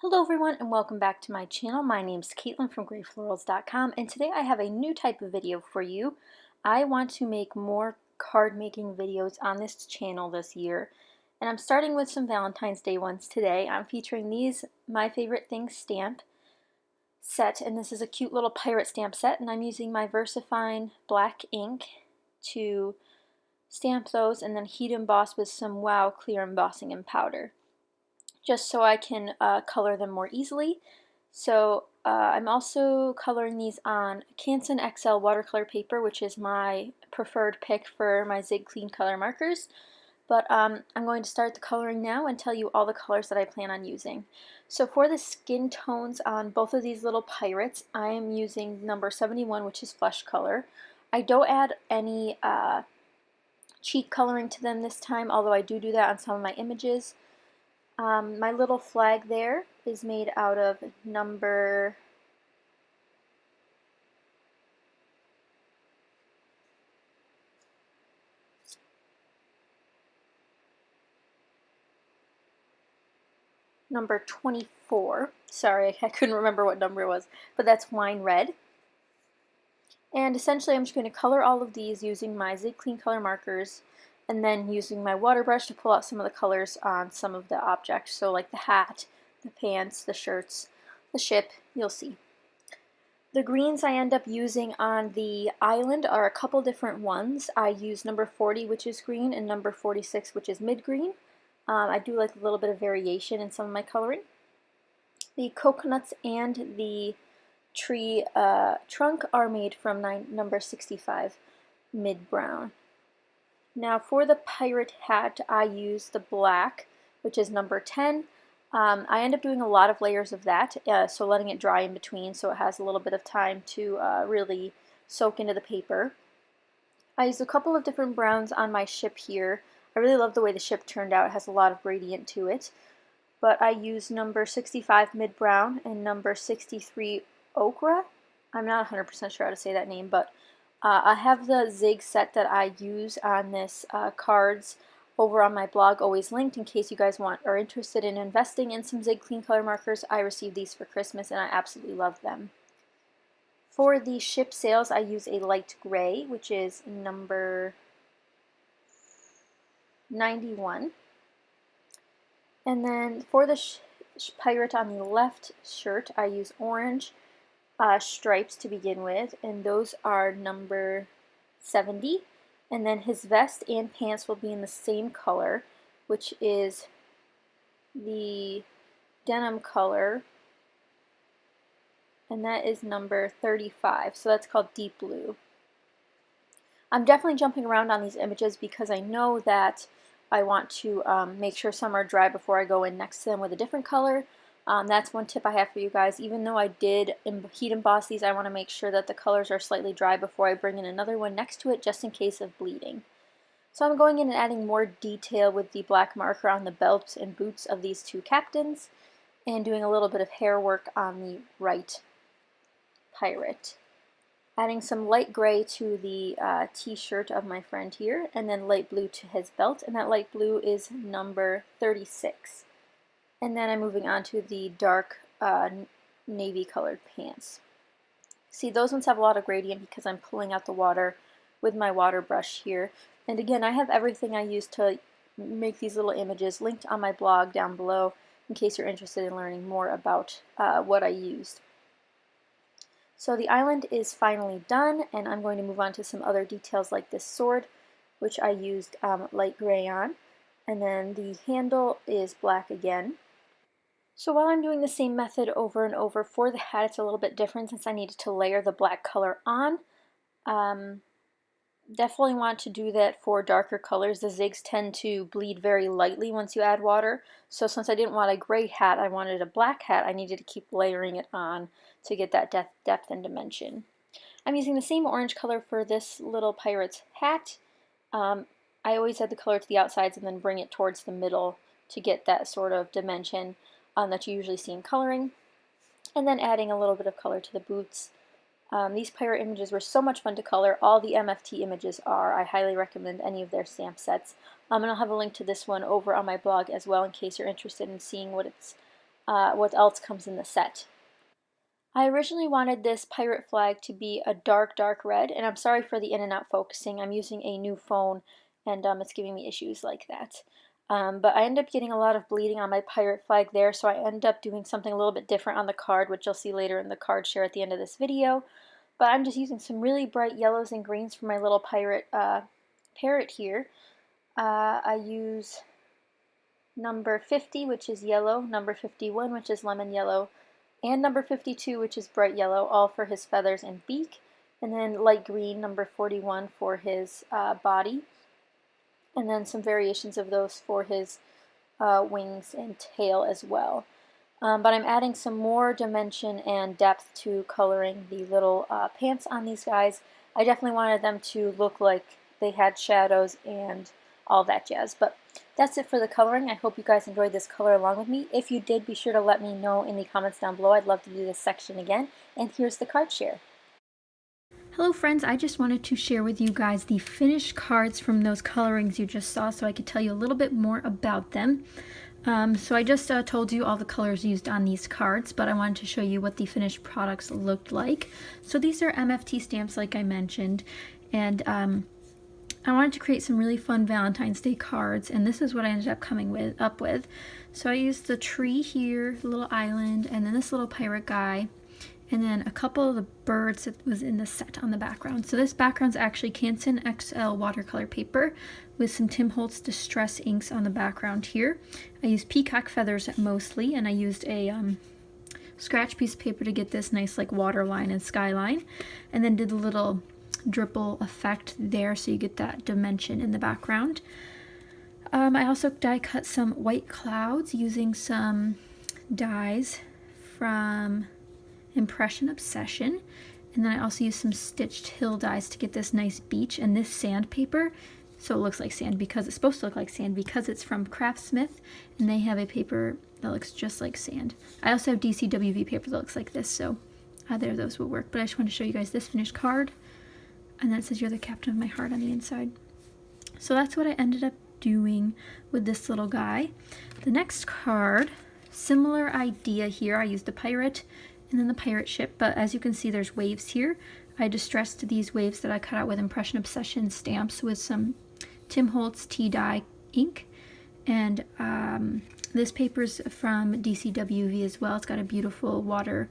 Hello everyone and welcome back to my channel. My name's Caitlin from Florals.com and today I have a new type of video for you. I want to make more card making videos on this channel this year, and I'm starting with some Valentine's Day ones today. I'm featuring these My Favorite Things stamp set, and this is a cute little pirate stamp set, and I'm using my VersaFine black ink to stamp those and then heat emboss with some Wow clear embossing and powder, just so I can color them more easily. So I'm also coloring these on Canson XL watercolor paper, which is my preferred pick for my Zig Clean color markers. But I'm going to start the coloring now and tell you all the colors that I plan on using. So for the skin tones on both of these little pirates, I am using number 71, which is flesh color. I don't add any cheek coloring to them this time, although I do that on some of my images. My little flag there is made out of number 24. Sorry, I couldn't remember what number it was, but that's wine red. And essentially I'm just going to color all of these using my Zig Clean color markers, and then using my water brush to pull out some of the colors on some of the objects. So like the hat, the pants, the shirts, the ship, you'll see. The greens I end up using on the island are a couple different ones. I use number 40, which is green, and number 46, which is mid-green. I do like a little bit of variation in some of my coloring. The coconuts and the tree trunk are made from number 65, mid-brown. Now for the pirate hat, I use the black, which is number 10. I end up doing a lot of layers of that, so letting it dry in between so it has a little bit of time to really soak into the paper. I used a couple of different browns on my ship here. I really love the way the ship turned out. It has a lot of gradient to it. But I used number 65 mid-brown and number 63 ochre. I'm not 100% sure how to say that name, but I have the Zig set that I use on this cards over on my blog, always linked in case you guys are interested in investing in some Zig Clean color markers. I received these for Christmas and I absolutely love them. For the ship sails, I use a light gray, which is number 91. And then for the pirate on the left shirt, I use orange stripes to begin with, and those are number 70. And then his vest and pants will be in the same color, which is the denim color, and that is number 35. So that's called deep blue. I'm definitely jumping around on these images because I know that I want to make sure some are dry before I go in next to them with a different color. That's one tip I have for you guys. Even though I did heat emboss these, I want to make sure that the colors are slightly dry before I bring in another one next to it, just in case of bleeding. So I'm going in and adding more detail with the black marker on the belts and boots of these two captains, and doing a little bit of hair work on the right pirate. Adding some light gray to the t-shirt of my friend here, and then light blue to his belt, and that light blue is number 36. And then I'm moving on to the dark navy colored pants. See, those ones have a lot of gradient because I'm pulling out the water with my water brush here. And again, I have everything I use to make these little images linked on my blog down below in case you're interested in learning more about what I used. So the island is finally done, and I'm going to move on to some other details like this sword, which I used light gray on. And then the handle is black again. So while I'm doing the same method over and over for the hat, it's a little bit different since I needed to layer the black color on. Definitely want to do that for darker colors. The zigs tend to bleed very lightly once you add water. So since I didn't want a gray hat, I wanted a black hat, I needed to keep layering it on to get that depth and dimension. I'm using the same orange color for this little pirate's hat. I always add the color to the outsides and then bring it towards the middle to get that sort of dimension that you usually see in coloring. And then adding a little bit of color to the boots. These pirate images were so much fun to color. All the MFT images are. I highly recommend any of their stamp sets. And I'll have a link to this one over on my blog as well in case you're interested in seeing what it's what else comes in the set. I originally wanted this pirate flag to be a dark, dark red, and I'm sorry for the in and out focusing. I'm using a new phone, and it's giving me issues like that. But I ended up getting a lot of bleeding on my pirate flag there, so I ended up doing something a little bit different on the card, which you'll see later in the card share at the end of this video. But I'm just using some really bright yellows and greens for my little pirate parrot here. I use number 50, which is yellow, number 51, which is lemon yellow, and number 52, which is bright yellow, all for his feathers and beak, and then light green, number 41, for his body, and then some variations of those for his wings and tail as well. But I'm adding some more dimension and depth to coloring the little pants on these guys. I definitely wanted them to look like they had shadows and all that jazz. But that's it for the coloring. I hope you guys enjoyed this color along with me. If you did, be sure to let me know in the comments down below. I'd love to do this section again. And here's the card share. Hello friends, I just wanted to share with you guys the finished cards from those colorings you just saw so I could tell you a little bit more about them. So I just told you all the colors used on these cards, but I wanted to show you what the finished products looked like. So these are MFT stamps like I mentioned, and I wanted to create some really fun Valentine's Day cards, and this is what I ended up coming up with. So I used the tree here, the little island, and then this little pirate guy, and then a couple of the birds that was in the set on the background. So this background's actually Canson XL watercolor paper with some Tim Holtz Distress inks on the background here. I used peacock feathers mostly, and I used a scratch piece of paper to get this nice like waterline and skyline, and then did a little dripple effect there so you get that dimension in the background. I also die cut some white clouds using some dies from Impression Obsession, and then I also used some stitched hill dies to get this nice beach, and this sandpaper, so it looks like sand because it's supposed to look like sand because it's from Craftsmith, and they have a paper that looks just like sand. I also have DCWV paper that looks like this, so either of those will work, but I just want to show you guys this finished card, and then it says you're the captain of my heart on the inside. So that's what I ended up doing with this little guy. The next card, similar idea here. I used the pirate and then the pirate ship, but as you can see there's waves here. I distressed these waves that I cut out with Impression Obsession stamps with some Tim Holtz tea dye ink, and this paper's from DCWV as well. It's got a beautiful water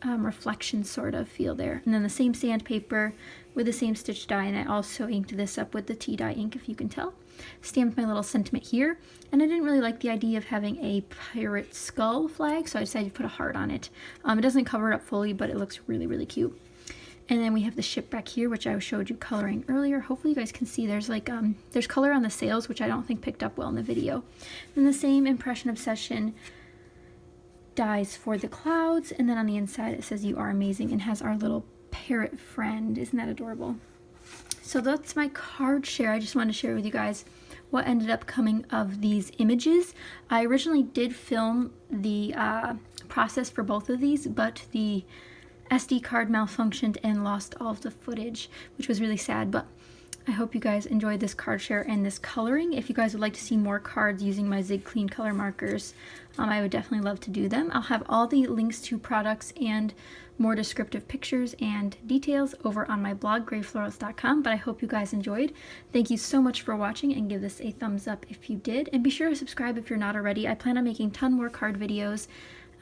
reflection sort of feel there, and then the same sandpaper with the same stitch die, and I also inked this up with the tea dye ink, if you can tell. Stamped my little sentiment here, and I didn't really like the idea of having a pirate skull flag, so I decided to put a heart on it. It doesn't cover it up fully, but it looks really, really cute. And then we have the ship back here, which I showed you coloring earlier. Hopefully you guys can see there's like there's color on the sails, which I don't think picked up well in the video. And the same Impression Obsession dies for the clouds, and then on the inside it says you are amazing and has our little parrot friend. Isn't that adorable? So that's my card share. I just wanted to share with you guys what ended up coming of these images. I originally did film the process for both of these, but the SD card malfunctioned and lost all of the footage, which was really sad, but I hope you guys enjoyed this card share and this coloring. If you guys would like to see more cards using my Zig Clean color markers, I would definitely love to do them. I'll have all the links to products and more descriptive pictures and details over on my blog, grayflorals.com, but I hope you guys enjoyed. Thank you so much for watching, and give this a thumbs up if you did, and be sure to subscribe if you're not already. I plan on making a ton more card videos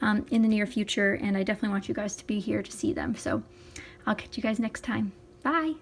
in the near future, and I definitely want you guys to be here to see them. So I'll catch you guys next time. Bye!